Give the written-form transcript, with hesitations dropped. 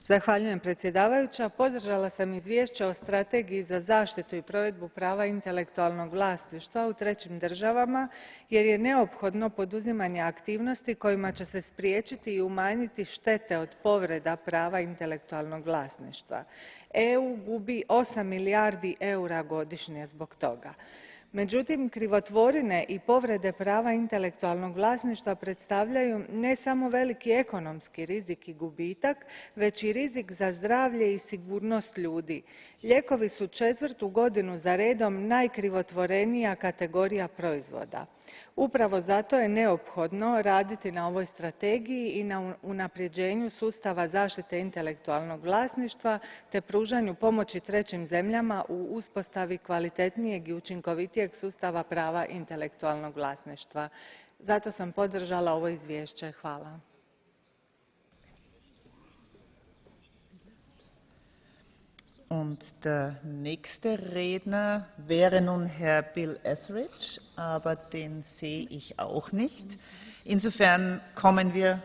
Zahvaljujem predsjedavajuća. Podržala sam izvješće o strategiji za zaštitu i provedbu prava intelektualnog vlasništva u trećim državama jer je neophodno poduzimanje aktivnosti kojima će se spriječiti i umanjiti štete od povreda prava intelektualnog vlasništva. EU gubi 8 milijardi eura godišnje zbog toga. Međutim, krivotvorine i povrede prava intelektualnog vlasništva predstavljaju ne samo veliki ekonomski rizik i gubitak, već i rizik za zdravlje i sigurnost ljudi. Lijekovi su četvrtu godinu za redom najkrivotvorenija kategorija proizvoda. Upravo zato je neophodno raditi na ovoj strategiji i na unapređenju sustava zaštite intelektualnog vlasništva te pružanju pomoći trećim zemljama u uspostavi kvalitetnijeg i učinkovitijeg sustava prava intelektualnog vlasništva. Zato sam podržala ovo izvješće. Hvala. Und der nächste Redner wäre nun Herr Bill Etheridge, aber den sehe ich auch nicht. Insofern kommen wir